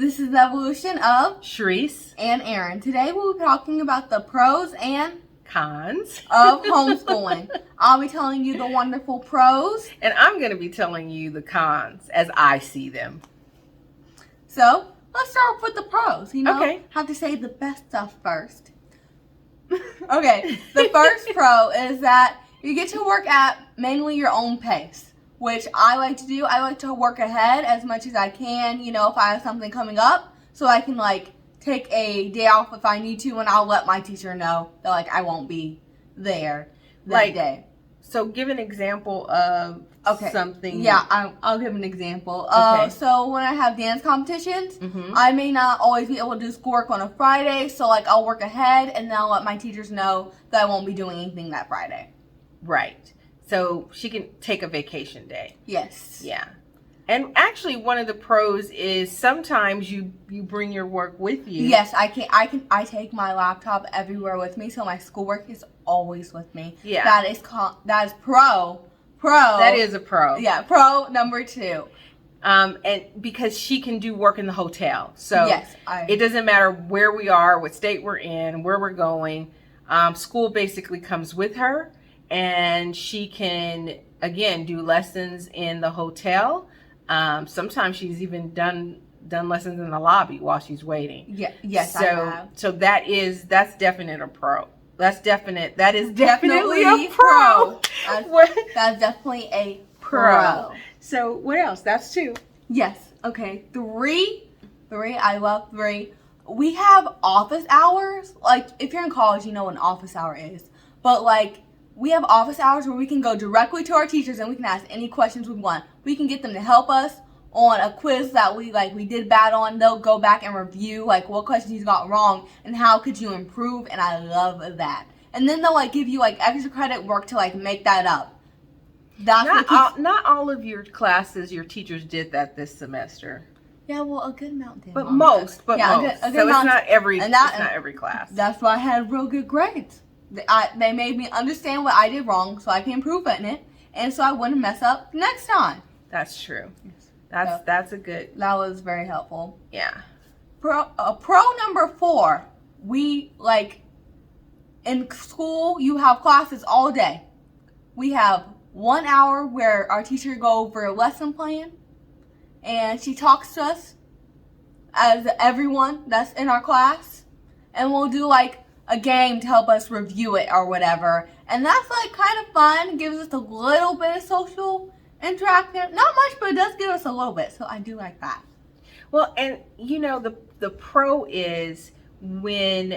This is the evolution of Sharice and Aaron. Today we'll be talking about the pros and cons of homeschooling. I'll be telling you the wonderful pros. and I'm going to be telling you the cons as I see them. So let's start off with the pros. Okay. Have to say the best stuff first. Okay, the first pro is that you get to work at mainly your own pace, which I like to do. I like to work ahead as much as I can, if I have something coming up, so I can, take a day off if I need to, and I'll let my teacher know that, I won't be there that day. So give an example of something. Yeah, I'll give an example. Okay. So when I have dance competitions, Mhm. I may not always be able to do schoolwork on a Friday, so I'll work ahead and then I'll let my teachers know that I won't be doing anything that Friday. Right. So she can take a vacation day. Yes. Yeah. And actually one of the pros is sometimes you bring your work with you. Yes, I take my laptop everywhere with me, so my schoolwork is always with me. Yeah. That is pro. That is a pro. Yeah, pro number 2. And because she can do work in the hotel. So yes, it doesn't matter where we are, what state we're in, where we're going. School basically comes with her, and she can, again, do lessons in the hotel. Sometimes she's even done lessons in the lobby while she's waiting. Yeah, yes, I have. So that's definite a pro. That is definitely a pro. That's definitely a pro. So what else? That's 2. Yes. Okay. 3. I love 3. We have office hours. If you're in college, you know what an office hour is. But we have office hours where we can go directly to our teachers and we can ask any questions we want. We can get them to help us on a quiz that we did bad on. They'll go back and review what questions you got wrong and how could you improve, and I love that. And then they'll give you extra credit work to make that up. Not all of your classes, your teachers did that this semester. Yeah, well, a good amount did. But most. A good So amount. it's not every class. That's why I had real good grades. They made me understand what I did wrong so I can improve in it, and so I wouldn't mess up next time. That's true. Yes. That's a good. That was very helpful. Yeah. Pro number 4, we in school you have classes all day. We have 1 hour where our teacher go over a lesson plan, and she talks to us as everyone that's in our class, and we'll do a game to help us review it or whatever. And that's kind of fun. Gives us a little bit of social interaction. Not much, but it does give us a little bit. So I do like that. Well, and the pro is when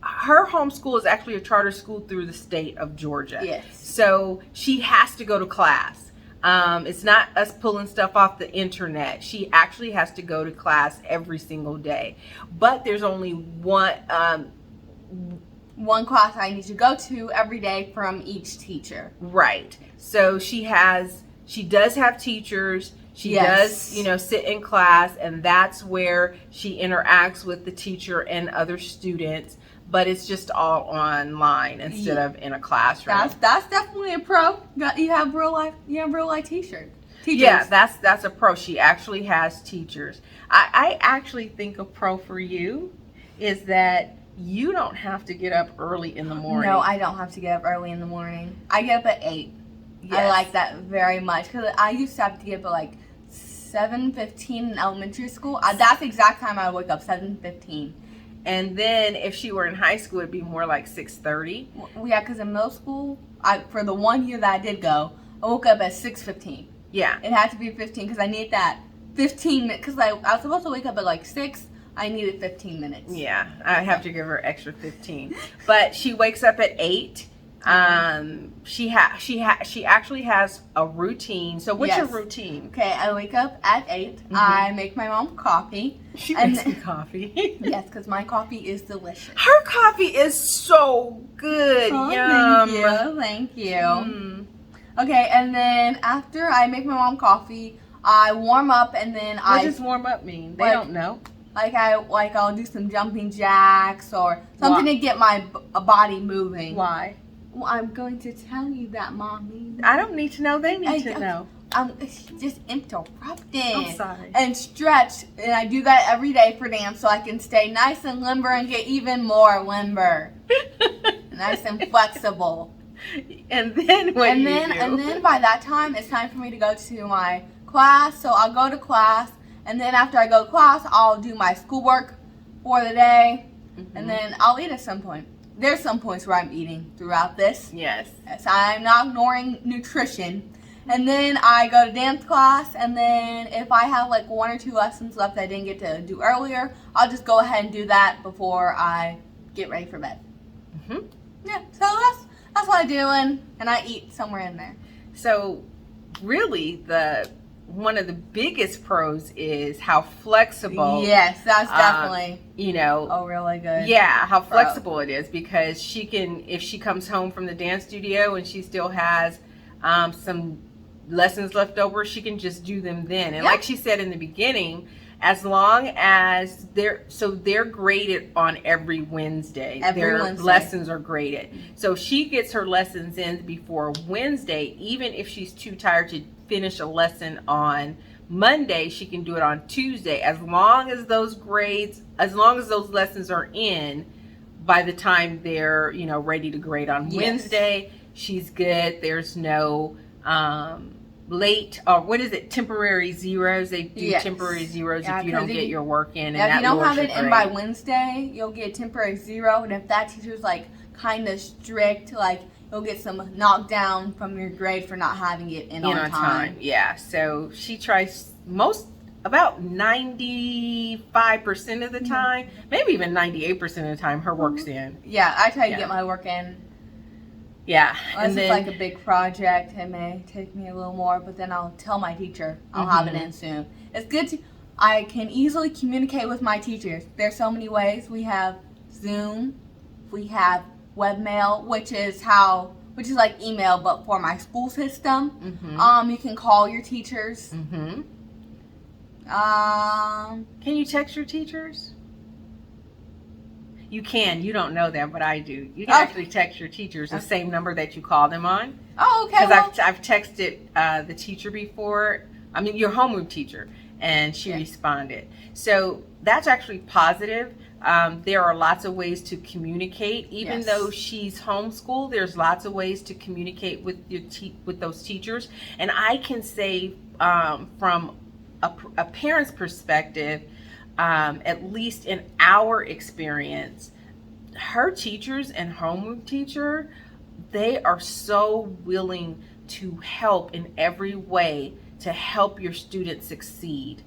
her homeschool is actually a charter school through the state of Georgia. Yes. So she has to go to class. It's not us pulling stuff off the internet. She actually has to go to class every single day. But there's only one class I need to go to every day from each teacher. Right. So she does have teachers. She does, sit in class, and that's where she interacts with the teacher and other students. But it's just all online instead of in a classroom. That's definitely a pro. You have real life teachers. Yeah, that's a pro. She actually has teachers. I actually think a pro for you is that you don't have to get up early in the morning. No, I don't have to get up early in the morning. I get up at 8. Yes. I like that very much because I used to have to get up at 7:15 in elementary school. That's the exact time I wake up, 7:15. And then if she were in high school, it'd be more like 6:30. Yeah, because in middle school, for the 1 year that I did go, I woke up at 6:15. Yeah. It had to be 15 because I needed that 15 minutes. Because I was supposed to wake up at 6. I needed 15 minutes. Yeah, I have to give her extra 15. But she wakes up at 8. She actually has a routine. So what's your routine? Okay, I wake up at 8. Mm-hmm. I make my mom coffee. She makes me coffee. Yes, because my coffee is delicious. Her coffee is so good. Oh, Yum. Thank you. Okay, and then after I make my mom coffee, I warm up, and then What does warm up mean? They don't know. I'll do some jumping jacks or something to get my body moving. Why? Well, I'm going to tell you that, Mommy. I don't need to know. They need to know. I'm just interrupting. I'm sorry. And stretch, and I do that every day for dance so I can stay nice and limber and get even more limber. Nice and flexible. And then what do you do? And then by that time, it's time for me to go to my class. So I'll go to class, and then after I go to class, I'll do my schoolwork for the day, and then I'll eat at some point. There's some points where I'm eating throughout this. Yes. So I'm not ignoring nutrition. And then I go to dance class, and then if I have like 1 or 2 lessons left that I didn't get to do earlier, I'll just go ahead and do that before I get ready for bed. Mm-hmm. Yeah, so that's what I do, and I eat somewhere in there. So really one of the biggest pros is how flexible. Yes, that's definitely really good. Yeah, how flexible it is, because she can, if she comes home from the dance studio and she still has some lessons left over, she can just do them then. And like she said in the beginning, as long as they're graded on every Wednesday. Their lessons are graded. So she gets her lessons in before Wednesday. Even if she's too tired to finish a lesson on Monday, she can do it on Tuesday. As long as those lessons are in by the time they're, ready to grade on Wednesday, she's good. There's no late, or temporary zeros. They do temporary zeros if you don't get your work in. If you don't have it in by Wednesday, you'll get temporary 0. And if that teacher's like kind of strict, like you'll get some knockdown from your grade for not having it in on time. Yeah. So she tries about 95% of the time, maybe even 98% of the time, her work's in. Yeah, I try to get my work in. Yeah. Unless it's like a big project, it may take me a little more, but then I'll tell my teacher I'll have it in soon. It's good I can easily communicate with my teachers. There's so many ways. We have Zoom, we have webmail, which is like email, but for my school system. You can call your teachers. Can you text your teachers? You can. You don't know that, but I do. You can actually text your teachers the same number that you call them on. Oh, okay. Because I've texted the teacher before. I mean, your homeroom teacher, and she responded. So that's actually positive. There are lots of ways to communicate. Even though she's homeschooled, there's lots of ways to communicate with with those teachers. And I can say from a parent's perspective, at least in our experience, her teachers and homeroom teacher, they are so willing to help in every way to help your students succeed.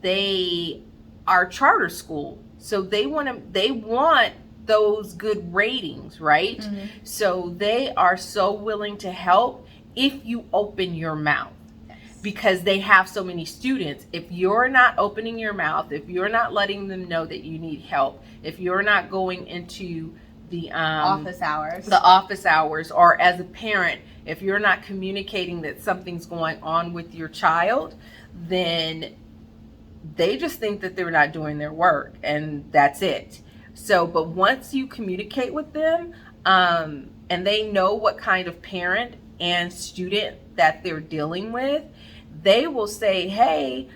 They are charter school, so they want those good ratings, right? So they are so willing to help if you open your mouth. Because they have so many students. If you're not opening your mouth, if you're not letting them know that you need help, if you're not going into the office hours, or as a parent, if you're not communicating that something's going on with your child, then they just think that they're not doing their work, and that's it. So, but once you communicate with them, and they know what kind of parent and student that they're dealing with, they will say, hey,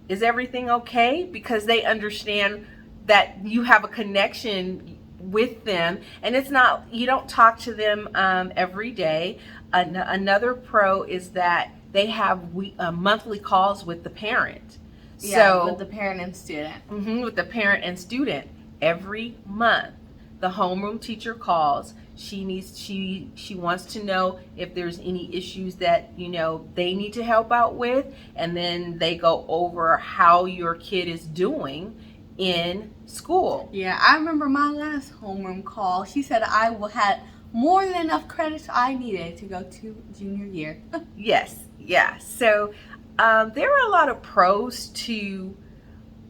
is everything okay? Because they understand that you have a connection with them, and it's not, you don't talk to them every day. Another pro is that they have monthly calls with the parent. With the parent and student. With the parent and student every month. The homeroom teacher calls. She wants to know if there's any issues that they need to help out with, and then they go over how your kid is doing in school. Yeah, I remember my last homeroom call. She said I had more than enough credits I needed to go to junior year. Yes, yeah. So there are a lot of pros to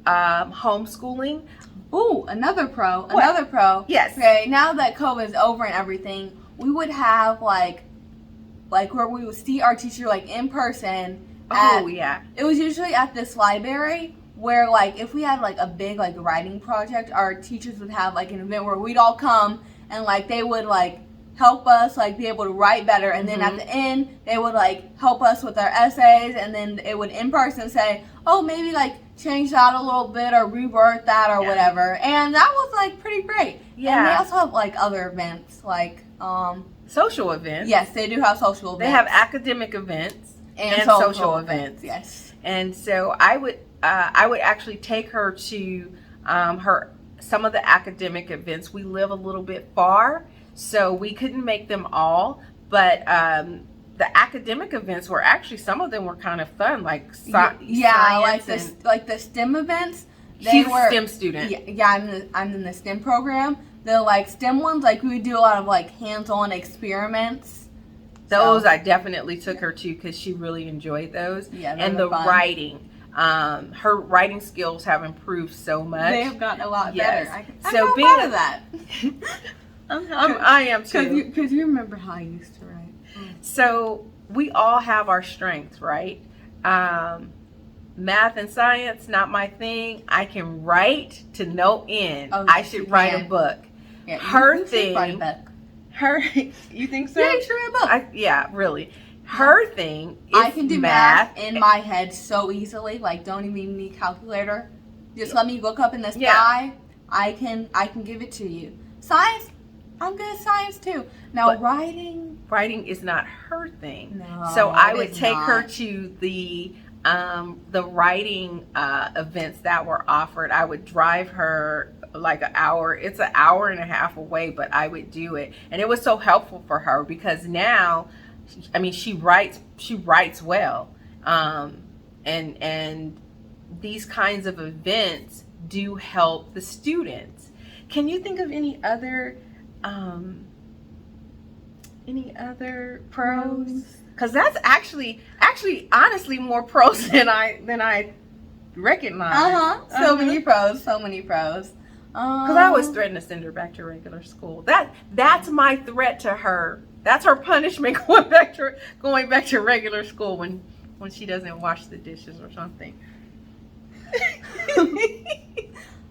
homeschooling. Ooh, another pro. Another pro. Yes. Okay, now that COVID is over and everything, we would have like where we would see our teacher like in person. It was usually at this library where like if we had like a big like writing project, our teachers would have like an event where we'd all come and like they would like help us like be able to write better, and then at the end they would like help us with our essays, and then it would in person say, oh, maybe like change that a little bit or reword that or whatever, and that was like pretty great. Yeah. And they also have like other events like social events. yes, they do have social events. They have academic events and social events. Yes. And so I would actually take her to some of the academic events. We live a little bit far, so we couldn't make them all, but the academic events were actually, some of them were kind of fun, like science, like the STEM events. She's a STEM student. Yeah, I'm in the STEM program. The like STEM ones, like we would do a lot of like hands-on experiments. Those I definitely took her to because she really enjoyed those. Yeah, and the fun. writing. Her writing skills have improved so much. They have gotten a lot Yes. better. So I'm being proud of that. I am too. Because you remember how I used to write. So we all have our strengths, right? Math and science, not my thing. I can write to no end. Oh, I should write a book. Yeah, Her you thing. should write a book. You think so? Yeah, you should write a book. Yeah, really. Her thing is I can do math in my head so easily. Like, don't even need calculator. Just let me look up in the sky. Yeah. I can give it to you. Science, I'm good at science too. Now But writing is not her thing. No, So I it would is take her not. to the writing events that were offered. I would drive her like an hour. It's an hour and a half away, but I would do it, and it was so helpful for her because now, I mean, she writes well, and these kinds of events do help the students. Can you think of any other pros? Because that's actually honestly more pros than I recognize. So many pros. So many pros. Because I always threaten to send her back to regular school. That's my threat to her. That's her punishment, going back to regular school when she doesn't wash the dishes or something.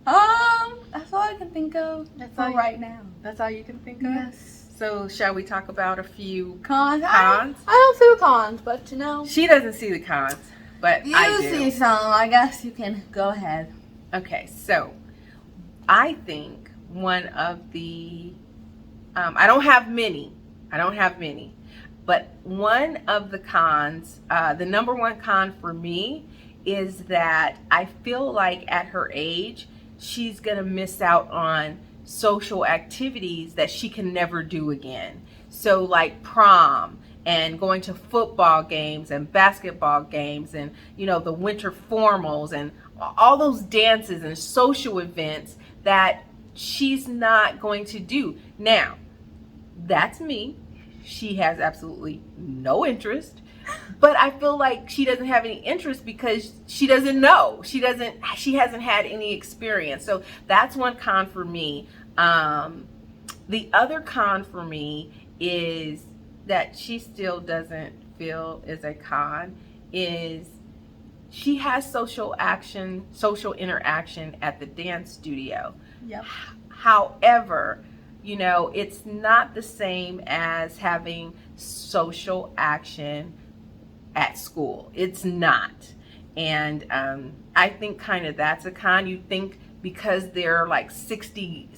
That's all I can think of right now. That's all you can think of? Yes. So shall we talk about a few Cons? cons? I don't see the cons, but you know. She doesn't see the cons, but I You do. see some. I guess you can go ahead. Okay, so I think one of the I don't have many, but one of the cons, the number one con for me is that I feel like at her age, she's gonna miss out on social activities that she can never do again. So like prom and going to football games and basketball games and, you know, the winter formals and all those dances and social events that she's not going to do. Now, that's me. She has absolutely no interest, but I feel like she doesn't have any interest because she doesn't know. She hasn't had any experience. So that's one con for me. The other con for me is that she still doesn't feel is a con is she has social interaction at the dance studio. Yep. However, you know, it's not the same as having social action at school. It's not. And I think kind of that's a con. You think because there are like 60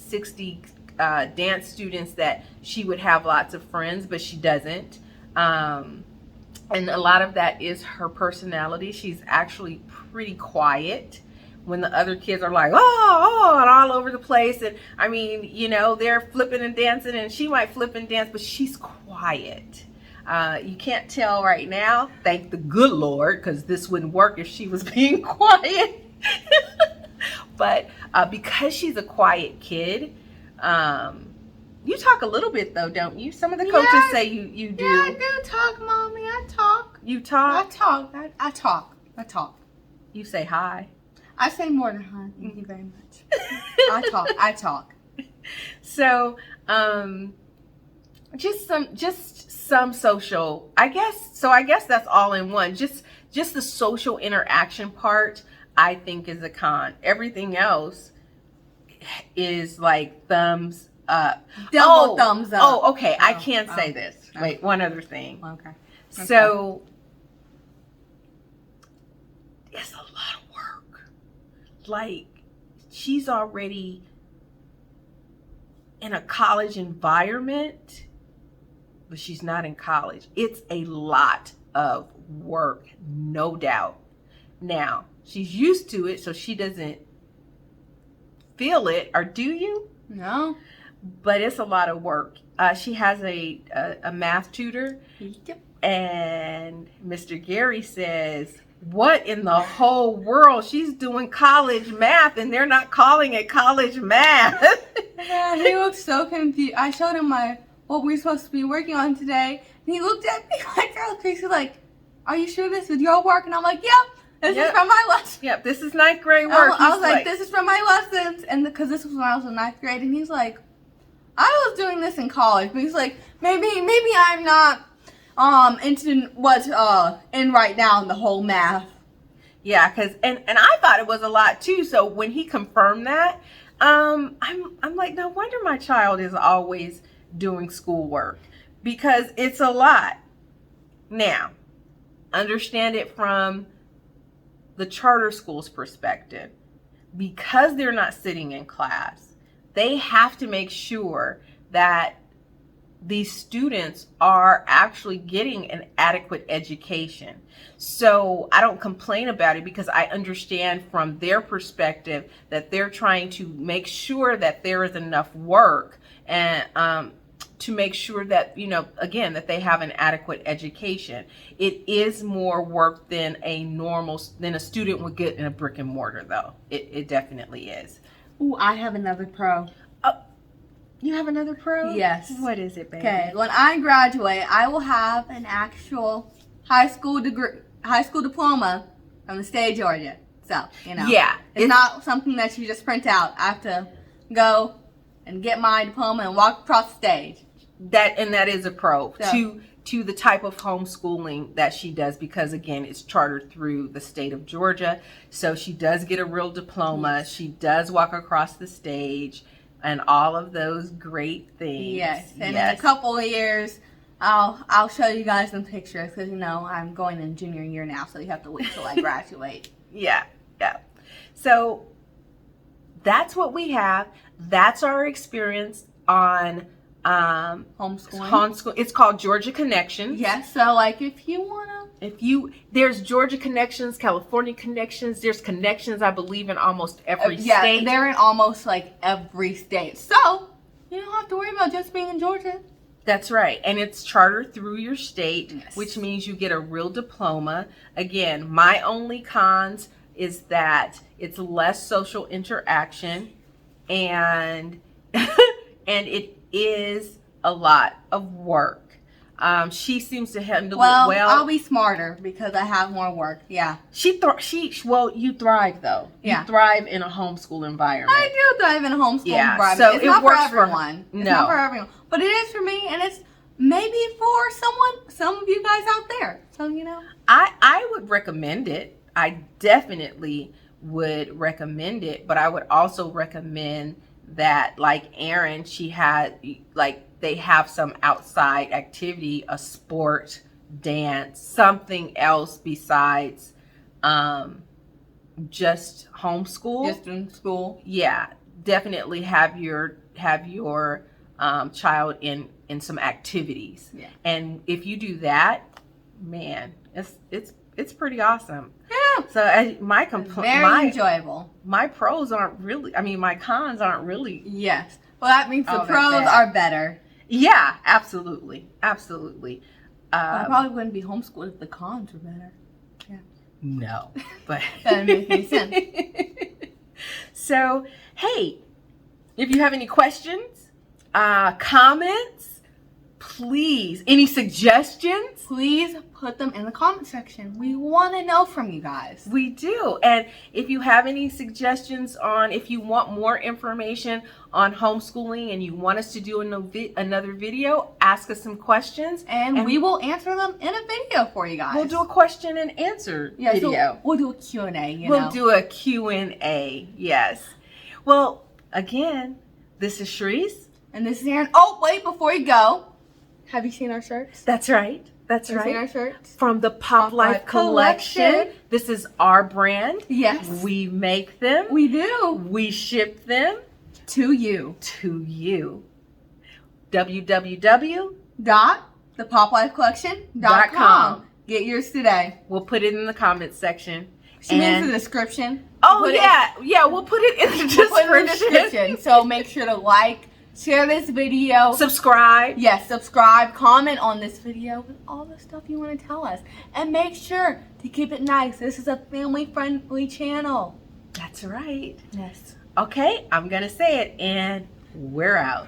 dance students that she would have lots of friends, but she doesn't. And a lot of that is her personality. She's actually pretty quiet when the other kids are like, oh, and all over the place. And I mean, you know, they're flipping and dancing and she might flip and dance, but she's quiet. You can't tell right now, thank the good Lord, because this wouldn't work if she was being quiet. But because she's a quiet kid, you talk a little bit though, don't you? Some of the coaches say you do. Yeah, I do talk, Mommy. I talk. You talk? I talk. You say hi. I say more than hi. Thank you very much. I talk. So, just some social, I guess that's all in one. Just the social interaction part, I think, is a con. Everything else is like thumbs up. Double thumbs up. Oh, okay. I Oh, can say oh. this. Wait, one other thing. Okay. So, it's a lot of work. Like, she's already in a college environment, but she's not in college. It's a lot of work, no doubt. Now, she's used to it, so she doesn't feel it, or do you? No. But it's a lot of work. She has a math tutor, Yep. and Mr. Gary says, what in the whole world? She's doing college math, and they're not calling it college math. Yeah, he looked so confused. I showed him what we're supposed to be working on today, and he looked at me like I was crazy, like, are you sure this is your work? And I'm like, yep, this is from my lesson. Yep, this is ninth grade work. I was like, this is from my lessons, and because this was when I was in ninth grade, and he's like, I was doing this in college, but he's like, maybe I'm not into what's in right now in the whole math. Yeah, because and I thought it was a lot too. So when he confirmed that, I'm like, no wonder my child is always doing schoolwork, because it's a lot. Now, understand it from the charter school's perspective. Because they're not sitting in class, they have to make sure that these students are actually getting an adequate education. So I don't complain about it, because I understand from their perspective that they're trying to make sure that there is enough work, and to make sure that, again, that they have an adequate education. It is more work than a student would get in a brick and mortar, though. It definitely is. Ooh, I have another pro. You have another pro? Yes. What is it, baby? Okay, when I graduate, I will have an actual high school diploma from the state of Georgia. So, Yeah. It's not something that you just print out. I have to go and get my diploma and walk across the stage. That is a pro So, to the type of homeschooling that she does, because again, it's chartered through the state of Georgia. So she does get a real diploma. Yes. She does walk across the stage and all of those great things. Yes, and in a couple of years, I'll show you guys some pictures, because I'm going in junior year now, so you have to wait till I graduate. Yeah. So that's what we have. That's our experience on Homeschooling. It's called Georgia Connections. Yes, so if you wanna, there's Georgia Connections, California Connections. There's connections, I believe, in almost every yeah, state. they're in almost every state. So you don't have to worry about just being in Georgia. That's right. And it's chartered through your state, Yes. which means you get a real diploma. Again, my only cons is that it's less social interaction, and and it is a lot of work. She seems to handle it well. I'll be smarter because I have more work. Yeah. You thrive though. Yeah. You thrive in a homeschool environment. I do thrive in a homeschool Yeah, environment. so It's it not for works for- everyone. It's No. not for everyone. But it is for me, and it's maybe for some of you guys out there. So, I would recommend it. I definitely would recommend it, but I would also recommend that, like Erin, she had they have some outside activity, a sport, dance, something else besides just homeschool. just in school. Yeah, definitely have your child in some activities. Yeah. And if you do that, man, it's pretty awesome. Yeah. So Very enjoyable. my pros aren't really, my cons aren't really. Yes. Well, that means the Oh, they're pros bad. are better. Yeah, absolutely. I probably wouldn't be homeschooled if the cons were better. No, but That doesn't make any sense. So, hey, if you have any questions, comments, please, any suggestions, Please put them in the comment section. We want to know from you guys. we do. And if you have any suggestions if you want more information on homeschooling and you want us to do another video, ask us some questions. And we will answer them in a video for you guys. We'll do a question and answer so video. we'll do a Q&A, We'll do a Q&A, yes. Well, again, this is Sharice. And this is Aaron. Oh, wait, before you go, have you seen our shirts? That's right. That's Have you seen right. our shirts? From the Pop Life Collection. This is our brand. Yes. We make them. We do. We ship them To you. to you. www.thepoplifecollection.com. Get yours today. We'll put it in the comments section. She means the description. Oh, Put it- yeah. We'll put it in the We'll put it in the description. description. So make sure to like, share this video. Subscribe. Yes, subscribe, comment on this video with all the stuff you want to tell us. And make sure to keep it nice. This is a family-friendly channel. That's right. Yes. Okay, I'm going to say it, and we're out.